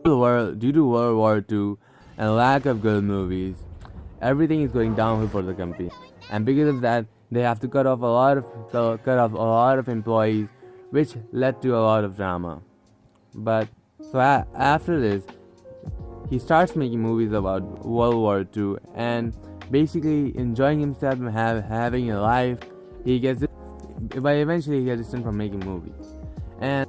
Due to World War II and lack of good movies, everything is going downhill for the company, and because of that, they have to cut off a lot of employees, which led to a lot of drama. But after this, he starts making movies about World War II and basically enjoying himself and having a life. But eventually he gets distant from making movies, and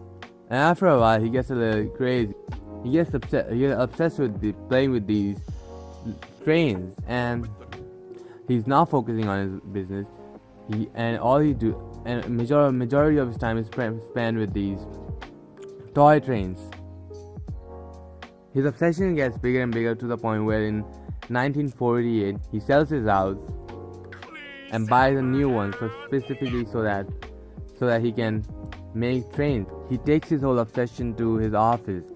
after a while he gets a little crazy. He gets obsessed with playing with these trains, and he's not focusing on his business. Majority of his time is spent with these toy trains. His obsession gets bigger and bigger to the point where in 1948 he sells his house and buys a new one, specifically so that he can make trains. He takes his whole obsession to his office.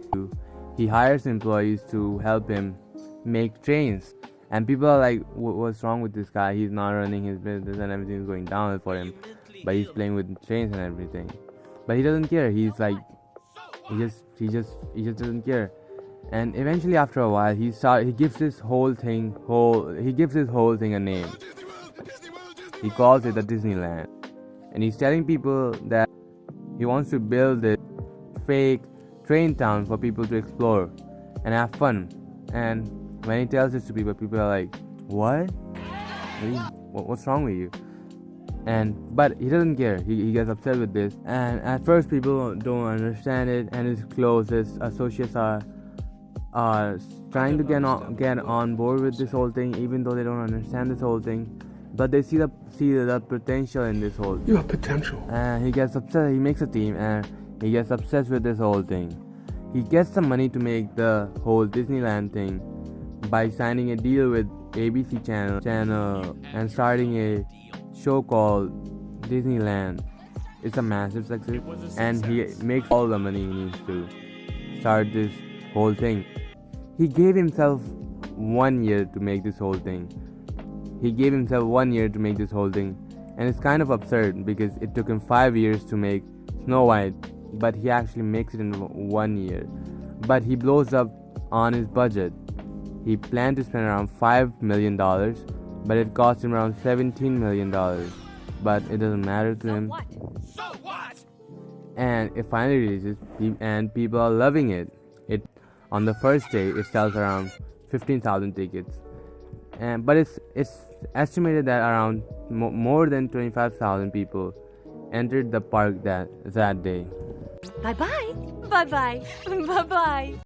He hires employees to help him make trains, and people are like, what's wrong with this guy? He's not running his business and everything is going down for him, but he's playing with trains and everything. But he doesn't care. He's like, he just doesn't care. And eventually, after a while, he gives this whole thing a name. He calls it the Disneyland, and he's telling people that he wants to build this fake train town for people to explore and have fun. And when he tells this to people, people are like, "What? What's wrong with you?" But he doesn't care. He gets upset with this, and at first people don't understand it, and his closest associates are trying to get on board with this whole thing, even though they don't understand this whole thing. But they see the potential in this whole thing. You have potential. And he gets upset. He makes a team, and he gets obsessed with this whole thing. He gets the money to make the whole Disneyland thing by signing a deal with ABC channel and starting a show called Disneyland. It's a massive success, and he makes all the money he needs to start this whole thing. He gave himself 1 year to make this whole thing. And it's kind of absurd because it took him 5 years to make Snow White, but he actually makes it in 1 year. But he blows up on his budget. He planned to spend around $5 million, but it cost him around $17 million. But it doesn't matter to him. And it finally releases, and people are loving it. On the first day, it sells around 15,000 tickets. But it's estimated that around more than 25,000 people entered the park that day. Bye-bye. Bye-bye. Bye-bye.